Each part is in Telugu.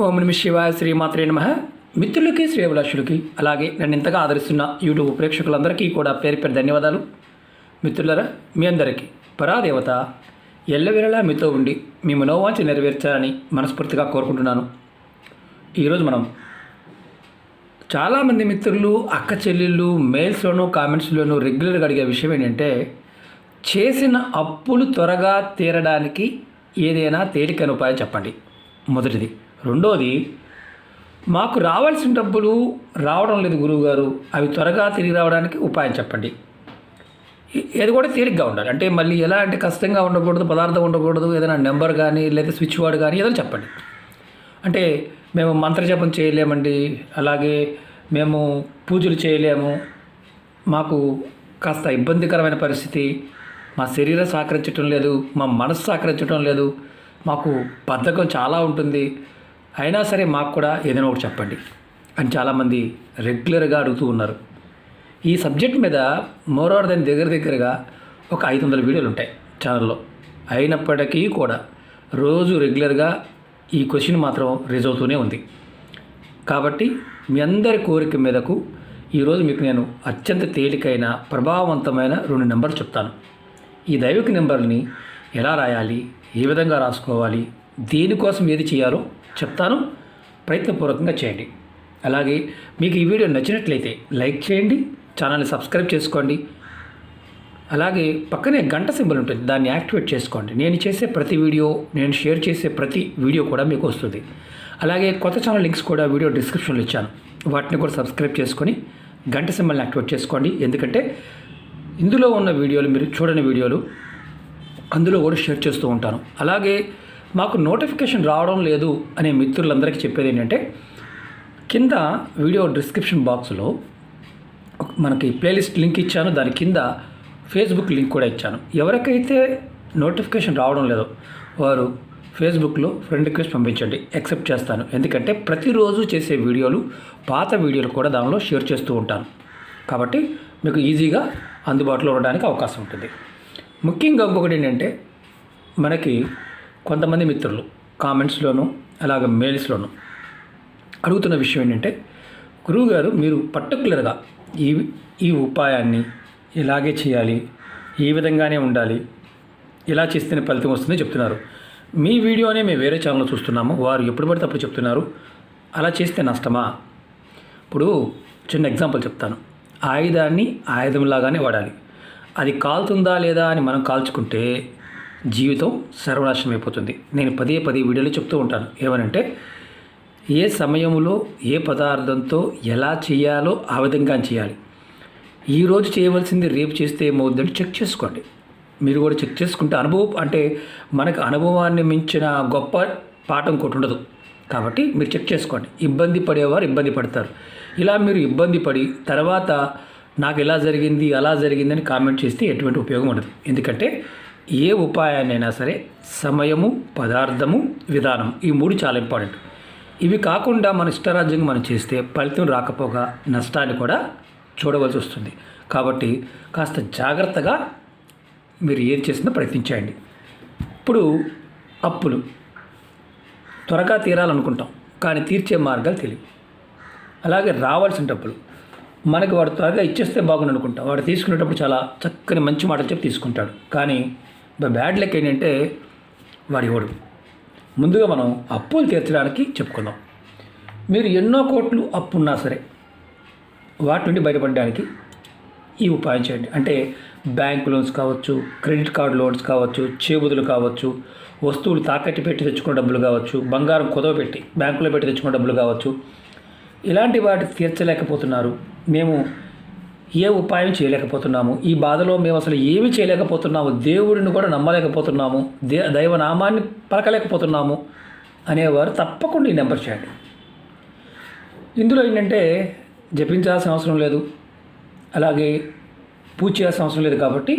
ఓం నమః శివాయ, శ్రీమాత్రే నమః. మిత్రులకి, శ్రేయభిలాషులకి, అలాగే నన్ను ఇంతగా ఆదరిస్తున్న యూట్యూబ్ ప్రేక్షకులందరికీ కూడా పేరు పేరు ధన్యవాదాలు. మిత్రులరా, మీ అందరికీ పరాదేవత ఎల్లవేళలా మీతో ఉండి మీ మనోవాంఛ నెరవేర్చాలని మనస్ఫూర్తిగా కోరుకుంటున్నాను. ఈరోజు మనం చాలామంది మిత్రులు, అక్క చెల్లెళ్ళు మెయిల్స్లోనూ కామెంట్స్లోనూ రెగ్యులర్గా అడిగే విషయం ఏంటంటే, చేసిన అప్పులు త్వరగా తీరడానికి ఏదైనా తేలికైన ఉపాయం చెప్పండి. మొదటిది. రెండోది, మాకు రావాల్సిన డబ్బులు రావడం లేదు గురువుగారు, అవి త్వరగా తిరిగి రావడానికి ఉపాయం చెప్పండి. ఏది కూడా తేలిగ్గా ఉండాలి. అంటే మళ్ళీ ఎలా అంటే కష్టంగా ఉండకూడదు, పదార్థం ఉండకూడదు, ఏదైనా నెంబర్ కానీ లేదా స్విచ్ వర్డ్ కానీ ఏదైనా చెప్పండి. అంటే మేము మంత్రజపం చేయలేమండి, అలాగే మేము పూజలు చేయలేము, మాకు కాస్త ఇబ్బందికరమైన పరిస్థితి, మా శరీరం సహకరించడం లేదు, మా మనసు సహకరించడం లేదు, మాకు బద్ధకం చాలా ఉంటుంది, అయినా సరే మాకు కూడా ఏదైనా ఒకటి చెప్పండి అని చాలామంది రెగ్యులర్గా అడుగుతూ ఉన్నారు. ఈ సబ్జెక్ట్ మీద మోరోవర్ దాని దగ్గరగా ఒక 500 వీడియోలు ఉంటాయి ఛానల్లో. అయినప్పటికీ కూడా రోజు రెగ్యులర్గా ఈ క్వశ్చన్ మాత్రం రేజ్ అవుతూనే ఉంది. కాబట్టి మీ అందరి కోరిక మీదకు ఈరోజు మీకు నేను అత్యంత తేలికైన ప్రభావవంతమైన 2 నెంబర్లు చెప్తాను. ఈ దైవిక నెంబర్ని ఎలా రాయాలి, ఏ విధంగా రాసుకోవాలి, దేనికోసం ఏది చేయాలో చెప్తాను. ప్రయత్నపూర్వకంగా చేయండి. అలాగే మీకు ఈ వీడియో నచ్చినట్లయితే లైక్ చేయండి, ఛానల్ని సబ్స్క్రైబ్ చేసుకోండి. అలాగే పక్కనే గంట సింబల్ ఉంటుంది, దాన్ని యాక్టివేట్ చేసుకోండి. నేను చేసే ప్రతి వీడియో, నేను షేర్ చేసే ప్రతి వీడియో కూడా మీకు వస్తుంది. అలాగే కొత్త ఛానల్ లింక్స్ కూడా వీడియో డిస్క్రిప్షన్లో ఇచ్చాను, వాటిని కూడా సబ్స్క్రైబ్ చేసుకొని గంట సింబల్ని యాక్టివేట్ చేసుకోండి. ఎందుకంటే ఇందులో ఉన్న వీడియోలు, మీరు చూడని వీడియోలు అందులో కూడా షేర్ చేస్తూ ఉంటాను. అలాగే మాకు నోటిఫికేషన్ రావడం లేదు అనే మిత్రులందరికీ చెప్పేది ఏంటంటే, కింద వీడియో డిస్క్రిప్షన్ బాక్స్లో మనకి ప్లేలిస్ట్ లింక్ ఇచ్చాను, దాని కింద ఫేస్బుక్ లింక్ కూడా ఇచ్చాను. ఎవరికైతే నోటిఫికేషన్ రావడం లేదో వారు ఫేస్బుక్లో ఫ్రెండ్ రిక్వెస్ట్ పంపించండి, యాక్సెప్ట్ చేస్తాను. ఎందుకంటే ప్రతిరోజు చేసే వీడియోలు, పాత వీడియోలు కూడా దానిలో షేర్ చేస్తూ ఉంటాను. కాబట్టి మీకు ఈజీగా అందుబాటులో ఉండడానికి అవకాశం ఉంటుంది. ముఖ్యంగా ఇంకొకటి ఏంటంటే, మనకి కొంతమంది మిత్రులు కామెంట్స్లోనూ అలాగే మెయిల్స్లోనూ అడుగుతున్న విషయం ఏంటంటే, గురువుగారు మీరు పర్టికులర్గా ఈ ఉపాయాన్ని ఇలాగే చేయాలి, ఈ విధంగానే ఉండాలి, ఇలా చేస్తేనే ఫలితం వస్తుందని చెప్తున్నారు. మీ వీడియోనే మేము వేరే ఛానల్లో చూస్తున్నాము, వారు ఎప్పుడు పడితే అప్పుడు చెప్తున్నారు, అలా చేస్తే నష్టమా? ఇప్పుడు చిన్న ఎగ్జాంపుల్ చెప్తాను. ఆయుధాన్ని ఆయుధంలాగానే వాడాలి. అది కాలుతుందా లేదా అని మనం కాల్చుకుంటే జీవితం సర్వనాశనం అయిపోతుంది. నేను పదే వీడియోలో చెప్తూ ఉంటాను. ఏమనంటే, ఏ సమయంలో ఏ పదార్థంతో ఎలా చేయాలో ఆ విధంగా చేయాలి. ఈరోజు చేయవలసింది రేపు చేస్తే ఏమవుతుందంటే చెక్ చేసుకోండి. మీరు కూడా చెక్ చేసుకుంటే అనుభవం, అంటే మనకు అనుభవాన్ని మించిన గొప్ప పాఠం ఒకటి ఉండదు. కాబట్టి మీరు చెక్ చేసుకోండి. ఇబ్బంది పడేవారు ఇబ్బంది పడతారు. ఇలా మీరు ఇబ్బంది పడి తర్వాత నాకు ఇలా జరిగింది అలా జరిగిందని కామెంట్ చేస్తే ఎటువంటి ఉపయోగం ఉండదు. ఎందుకంటే ఏ ఉపాయాన్నైనా సరే సమయము, పదార్థము, విధానం, ఈ 3 చాలా ఇంపార్టెంట్. ఇవి కాకుండా మన ఇష్టరాజ్యంగా మనం చేస్తే ఫలితం రాకపోగా నష్టాన్ని కూడా చూడవలసి వస్తుంది. కాబట్టి కాస్త జాగ్రత్తగా మీరు ఏది చేసినా ప్రయత్నించండి. ఇప్పుడు అప్పులు త్వరగా తీరాలనుకుంటాం, కానీ తీర్చే మార్గాలు తెలియవు. అలాగే రావాల్సిన డబ్బులు మనకి వాడు త్వరగా ఇచ్చేస్తే బాగుంది అనుకుంటాం. వాడు తీసుకునేటప్పుడు చాలా చక్కని మంచి మాటలు చెప్పి తీసుకుంటాడు, కానీ బ్యాడ్ లెక్క ఏంటంటే వాడు ఇవ్వడు. ముందుగా మనం అప్పులు తీర్చడానికి చెప్పుకుందాం. మీరు ఎన్నో కోట్లు అప్పు ఉన్నా సరే వాటి నుండి బయటపడడానికి ఈ ఉపాయం చేయండి. అంటే బ్యాంక్ లోన్స్ కావచ్చు, క్రెడిట్ కార్డు లోన్స్ కావచ్చు, చేబుదులు కావచ్చు, వస్తువులు తాకట్టు పెట్టి తెచ్చుకున్న డబ్బులు కావచ్చు, బంగారం కుదవ పెట్టి బ్యాంకులో పెట్టి తెచ్చుకున్న డబ్బులు కావచ్చు. ఇలాంటి వాటి తీర్చలేకపోతున్నారు, మేము ఏ ఉపాయం చేయలేకపోతున్నాము, ఈ బాధలో మేము అసలు ఏమి చేయలేకపోతున్నాము, దేవుడిని కూడా నమ్మలేకపోతున్నాము, దైవనామాన్ని పలకలేకపోతున్నాము అనేవారు తప్పకుండా ఈ నెంబర్ చేయండి. ఇందులో ఏంటంటే జపించాల్సిన అవసరం లేదు, అలాగే పూజ చేయాల్సిన అవసరం లేదు. కాబట్టి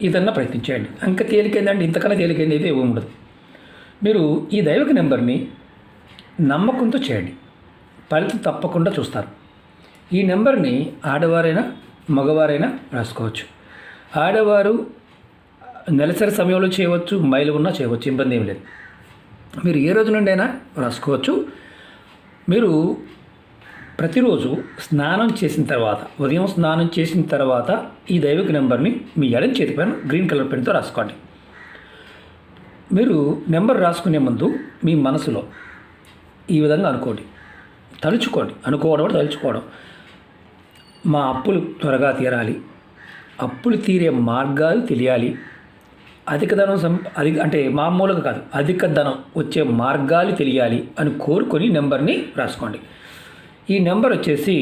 ఇదన్నా ప్రయత్నించేయండి. ఇంకా తేలికైందండి, ఇంతకన్నా తేలికైంది అయితే ఏమి ఉండదు. మీరు ఈ దైవిక నెంబర్ని నమ్మకంతో చేయండి, ఫలితం తప్పకుండా చూస్తారు. ఈ నెంబర్ని ఆడవారైనా మగవారైనా రాసుకోవచ్చు. ఆడవారు నెలసరి సమయంలో చేయవచ్చు, మైలు ఉన్నా చేయవచ్చు, ఇబ్బంది ఏమి లేదు. మీరు ఏ రోజు నుండి అయినా రాసుకోవచ్చు. మీరు ప్రతిరోజు స్నానం చేసిన తర్వాత, ఉదయం స్నానం చేసిన తర్వాత ఈ దైవిక నెంబర్ని మీ ఎడమ చేతి పైన గ్రీన్ కలర్ పెన్తో రాసుకోండి. మీరు నెంబర్ రాసుకునే ముందు మీ మనసులో ఈ విధంగా అనుకోండి, తలుచుకోండి. అనుకోవడం కూడా తలుచుకోవడం. మా అప్పులు త్వరగా తీరాలి, అప్పులు తీరే మార్గాలు తెలియాలి, అధిక ధనం అంటే మామూలుగా కాదు, అధిక ధనం వచ్చే మార్గాలు తెలియాలి అని కోరుకొని నెంబర్ని రాసుకోండి. ఈ నెంబర్ వచ్చేసి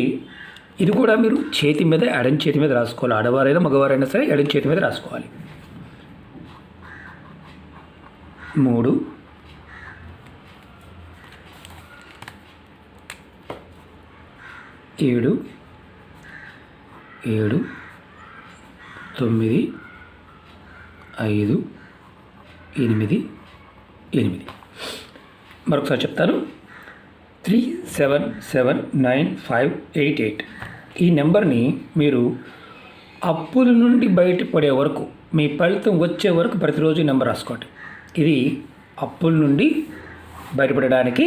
ఇది కూడా మీరు చేతి మీద, ఎడం చేతి మీద రాసుకోవాలి. ఆడవారైనా మగవారైనా సరే ఎడం చేతి మీద రాసుకోవాలి. 3 7 7 9 5 8 8. మరొకసారి చెప్తాను. 377958. ఈ నెంబర్ని మీరు అప్పుల నుండి బయటపడే వరకు, మీ ఫలితం వచ్చే వరకు ప్రతిరోజు నెంబర్ రాసుకోండి. ఇది అప్పుల నుండి బయటపడడానికి,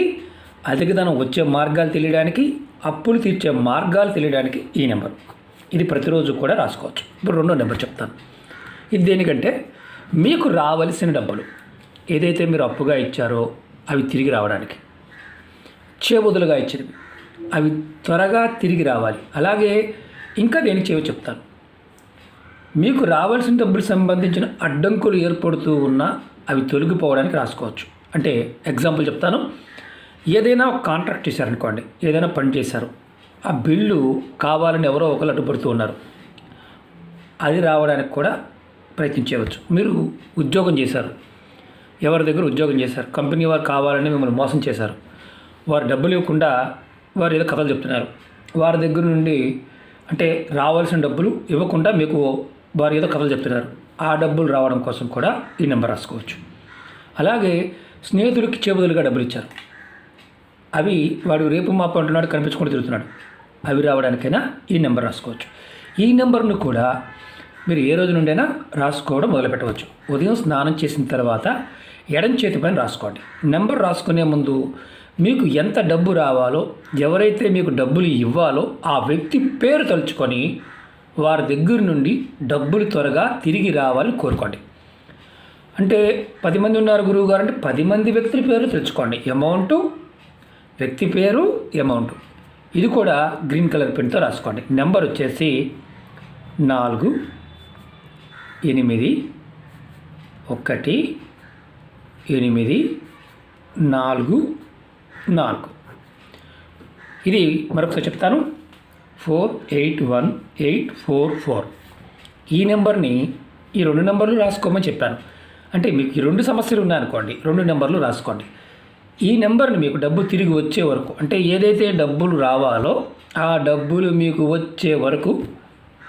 అధిక ధనం వచ్చే మార్గాలు తెలియడానికి, అప్పులు తీర్చే మార్గాలు తెలియడానికి ఈ నెంబర్. ఇది ప్రతిరోజు కూడా రాసుకోవచ్చు. ఇప్పుడు రెండో నెంబర్ చెప్తాను. ఇది దేనికంటే మీకు రావలసిన డబ్బులు ఏదైతే మీరు అప్పుగా ఇచ్చారో అవి తిరిగి రావడానికి, చేబదులుగా ఇచ్చినవి అవి త్వరగా తిరిగి రావాలి. అలాగే ఇంకా దేనికి చేయో చెప్తాను. మీకు రావాల్సిన డబ్బులు సంబంధించిన అడ్డంకులు ఏర్పడుతూ ఉన్నా అవి తొలగిపోవడానికి రాసుకోవచ్చు. అంటే ఎగ్జాంపుల్ చెప్తాను. ఏదైనా ఒక కాంట్రాక్ట్ చేశారనుకోండి, ఏదైనా పని చేశారు, ఆ బిల్లు కావాలని ఎవరో ఒకరు అడ్డుపడుతూ ఉన్నారు, అది రావడానికి కూడా ప్రయత్నించవచ్చు. మీరు ఉద్యోగం చేశారు, ఎవరి దగ్గర ఉద్యోగం చేశారు, కంపెనీ వారు కావాలని మిమ్మల్ని మోసం చేశారు, వారు డబ్బులు ఇవ్వకుండా వారు ఏదో కథలు చెప్తున్నారు, వారి దగ్గర నుండి అంటే రావాల్సిన డబ్బులు ఇవ్వకుండా మీకు వారు ఏదో కథలు చెప్తున్నారు, ఆ డబ్బులు రావడం కోసం కూడా ఈ నెంబర్ రాసుకోవచ్చు. అలాగే స్నేహితుడికి చేబదులుగా డబ్బులు ఇచ్చారు, అవి వాడు రేపు మాపు అంటున్నాడు, కనిపించకుండా తిరుగుతున్నాడు, అవి రావడానికైనా ఈ నెంబర్ రాసుకోవచ్చు. ఈ నెంబర్ను కూడా మీరు ఏ రోజు నుండైనా రాసుకోవడం మొదలుపెట్టవచ్చు. ఉదయం స్నానం చేసిన తర్వాత ఎడం చేతి పైన రాసుకోండి. నెంబర్ రాసుకునే ముందు మీకు ఎంత డబ్బు రావాలో, ఎవరైతే మీకు డబ్బులు ఇవ్వాలో ఆ వ్యక్తి పేరు తలుచుకొని వారి దగ్గర నుండి డబ్బులు త్వరగా తిరిగి రావాలని కోరుకోండి. అంటే 10 మంది ఉన్నారు గురువు గారు అంటే 10 మంది వ్యక్తుల పేరు తెలుసుకోండి. అమౌంటు, వ్యక్తి పేరు, అమౌంట్. ఇది కూడా గ్రీన్ కలర్ పెన్తో రాసుకోండి. నెంబర్ వచ్చేసి 4 8 1 8 4 4. ఇది మరొకసారి చెప్తాను. 481844. ఈ నెంబర్ని ఈ 2 నెంబర్లు రాసుకోమని చెప్పాను. అంటే మీకు ఈ 2 సమస్యలు ఉన్నాయనుకోండి, 2 నెంబర్లు రాసుకోండి. ఈ నెంబర్ని మీకు డబ్బు తిరిగి వచ్చే వరకు, అంటే ఏదైతే డబ్బులు రావాలో ఆ డబ్బులు మీకు వచ్చే వరకు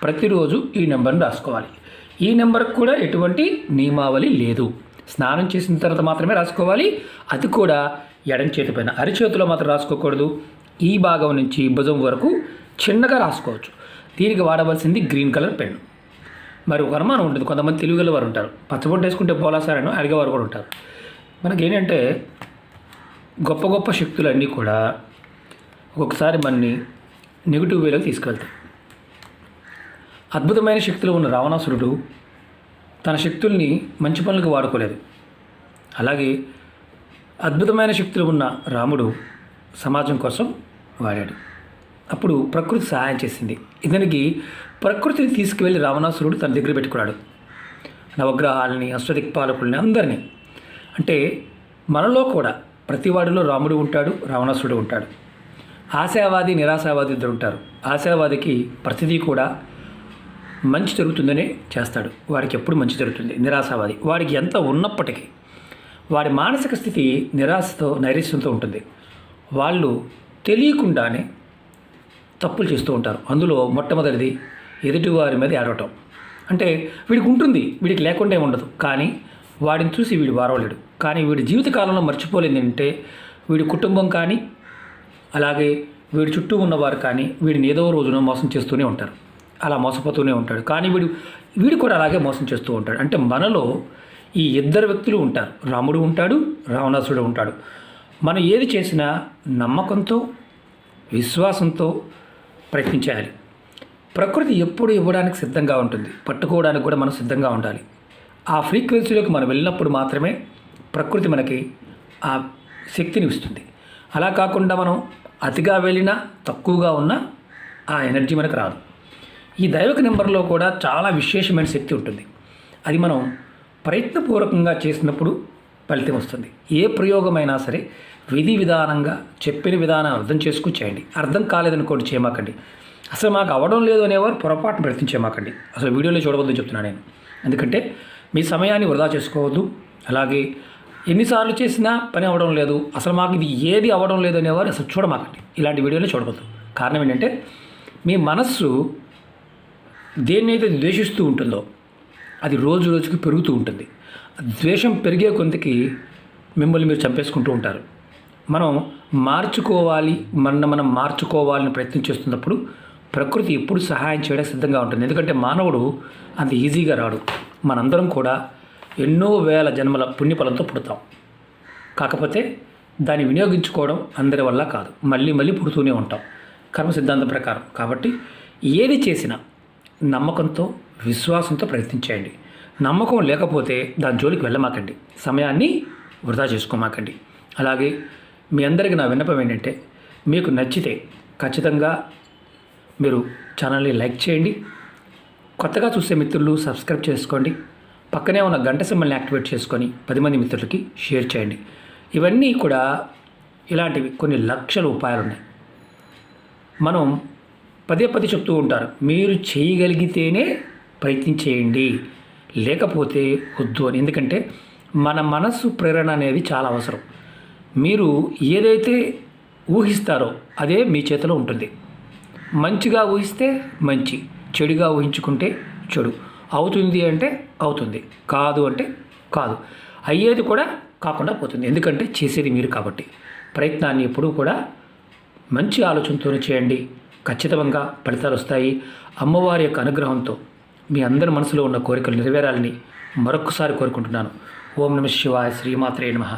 ప్రతిరోజు ఈ నెంబర్ని రాసుకోవాలి. ఈ నెంబర్కి కూడా ఎటువంటి నియమావళి లేదు. స్నానం చేసిన తర్వాత మాత్రమే రాసుకోవాలి. అది కూడా ఎడం చేతి పైన, అరిచేతిలో మాత్రం రాసుకోకూడదు. ఈ భాగం నుంచి భుజం వరకు చిన్నగా రాసుకోవచ్చు. దీనికి వాడవలసింది గ్రీన్ కలర్ పెన్. మరి ఒక అనుమానం ఉంటుంది, కొంతమంది తెలుగులో వారు ఉంటారు, పచ్చబొట్టు వేసుకుంటే పోలాసారని అడిగేవారు కూడా ఉంటారు. మనకేంటంటే గొప్ప గొప్ప శక్తులన్నీ కూడా ఒక్కొక్కసారి మనని నెగిటివ్ వేలోకి తీసుకెళ్తాయి. అద్భుతమైన శక్తులు ఉన్న రావణాసురుడు తన శక్తుల్ని మంచి పనులకు వాడుకోలేదు. అలాగే అద్భుతమైన శక్తులు ఉన్న రాముడు సమాజం కోసం వాడాడు. అప్పుడు ప్రకృతి సహాయం చేసింది. ఇతనికి ప్రకృతిని తీసుకువెళ్ళి రావణాసురుడు తన దగ్గర పెట్టుకున్నాడు. నవగ్రహాలని, అష్టదిక్పాలకుల్ని, అందరినీ. అంటే మనలో కూడా ప్రతివాడిలో రాముడు ఉంటాడు, రావణాసురుడు ఉంటాడు. ఆశావాది, నిరాశావాది ఇద్దరు ఉంటారు. ఆశావాదికి ప్రతిదీ కూడా మంచి జరుగుతుందనే చేస్తాడు, వాడికి ఎప్పుడు మంచి జరుగుతుంది. నిరాశావాది వాడికి ఎంత ఉన్నప్పటికీ వాడి మానసిక స్థితి నిరాశతో, నైరాశ్యంతో ఉంటుంది. వాళ్ళు తెలియకుండానే తప్పులు చేస్తూ ఉంటారు. అందులో మొట్టమొదటిది ఎదుటివారి మీద ఏడవటం. అంటే వీడికి ఉంటుంది, వీడికి లేకుండా ఉండదు, కానీ వాడిని చూసి వీడు వారవలేడు. కానీ వీడి జీవితకాలంలో మర్చిపోలేది ఏంటంటే వీడి కుటుంబం కానీ, అలాగే వీడి చుట్టూ ఉన్నవారు కానీ వీడిని ఏదో రోజున మోసం చేస్తూనే ఉంటారు. అలా మోసపోతూనే ఉంటాడు. కానీ వీడు కూడా అలాగే మోసం చేస్తూ ఉంటాడు. అంటే మనలో ఈ ఇద్దరు వ్యక్తులు ఉంటారు. రాముడు ఉంటాడు, రావణాసురుడు ఉంటాడు. మనం ఏది చేసినా నమ్మకంతో విశ్వాసంతో ప్రయత్నించాలి. ప్రకృతి ఎప్పుడు ఇవ్వడానికి సిద్ధంగా ఉంటుంది, పట్టుకోవడానికి కూడా మనం సిద్ధంగా ఉండాలి. ఆ ఫ్రీక్వెన్సీలోకి మనం వెళ్ళినప్పుడు మాత్రమే ప్రకృతి మనకి ఆ శక్తిని ఇస్తుంది. అలా కాకుండా మనం అతిగా వెళ్ళినా తక్కువగా ఉన్నా ఆ ఎనర్జీ మనకు రాదు. ఈ దైవక నెంబర్లో కూడా చాలా విశేషమైన శక్తి ఉంటుంది. అది మనం ప్రయత్నపూర్వకంగా చేసినప్పుడు ఫలితం వస్తుంది. ఏ ప్రయోగమైనా సరే విధి విధానంగా చెప్పిన విధానం అర్థం చేసుకుని చేయండి. అర్థం కాలేదనుకోండి చేయమాకండి. అసలు మాకు అవ్వడం లేదు అనేవారు పొరపాటున ప్రయత్నించేమాకండి. అసలు వీడియోలో చూడవద్దని చెప్తున్నాను నేను. ఎందుకంటే మీ సమయాన్ని వృధా చేసుకోవద్దు. అలాగే ఎన్నిసార్లు చేసినా పని అవ్వడం లేదు, అసలు మాకు ఇది ఏది అవ్వడం లేదు అనేవారు అసలు చూడమాకండి. ఇలాంటి వీడియోలో చూడవద్దు. కారణం ఏంటంటే మీ మనస్సు దేన్నైతే ద్వేషిస్తూ ఉంటుందో అది రోజు రోజుకి పెరుగుతూ ఉంటుంది. ద్వేషం పెరిగే కొంతకి మిమ్మల్ని మీరు చంపేసుకుంటూ ఉంటారు. మనం మనం మార్చుకోవాలని ప్రయత్నం చేస్తున్నప్పుడు ప్రకృతి ఎప్పుడు సహాయం చేయడానికి సిద్ధంగా ఉంటుంది. ఎందుకంటే మానవుడు అంత ఈజీగా రాడు. మనందరం కూడా ఎన్నో వేల జన్మల పుణ్యఫలంతో పుడతాం. కాకపోతే దాన్ని వినియోగించుకోవడం అందరి వల్ల కాదు. మళ్ళీ మళ్ళీ పుడుతూనే ఉంటాం కర్మ సిద్ధాంతం ప్రకారం. కాబట్టి ఏది చేసినా నమ్మకంతో విశ్వాసంతో ప్రయత్నించేయండి. నమ్మకం లేకపోతే దాని జోలికి వెళ్ళమాకండి. సమయాన్ని వృధా చేసుకోమాకండి. అలాగే మీ అందరికీ నా విన్నపం ఏంటంటే మీకు నచ్చితే ఖచ్చితంగా మీరు ఛానల్ని లైక్ చేయండి. కొత్తగా చూసే మిత్రులు సబ్స్క్రైబ్ చేసుకోండి. పక్కనే ఉన్న గంట సింబల్ని యాక్టివేట్ చేసుకొని 10 మంది మిత్రులకి షేర్ చేయండి. ఇవన్నీ కూడా ఇలాంటివి కొన్ని లక్షల ఉపాయాలు ఉన్నాయి. మనం పదే చెప్తూ ఉంటారు, మీరు చేయగలిగితేనే ప్రయత్నం చేయండి, లేకపోతే వద్దు అని. ఎందుకంటే మన మనస్సు ప్రేరణ అనేది చాలా అవసరం. మీరు ఏదైతే ఊహిస్తారో అదే మీ చేతిలో ఉంటుంది. మంచిగా ఊహిస్తే మంచి, చెడుగా ఊహించుకుంటే చెడు. అవుతుంది అంటే అవుతుంది, కాదు అంటే కాదు. అయ్యేది కూడా కాకుండా పోతుంది. ఎందుకంటే చేసేది మీరు కాబట్టి. ప్రయత్నాన్ని ఎప్పుడూ కూడా మంచి ఆలోచనతోనే చేయండి. ఖచ్చితంగా ఫలితాలు వస్తాయి. అమ్మవారి యొక్క అనుగ్రహంతో మీ అందరి మనసులో ఉన్న కోరికలు నెరవేరాలని మరొకసారి కోరుకుంటున్నాను. ఓం నమః శివాయ. శ్రీమాత్రే నమః.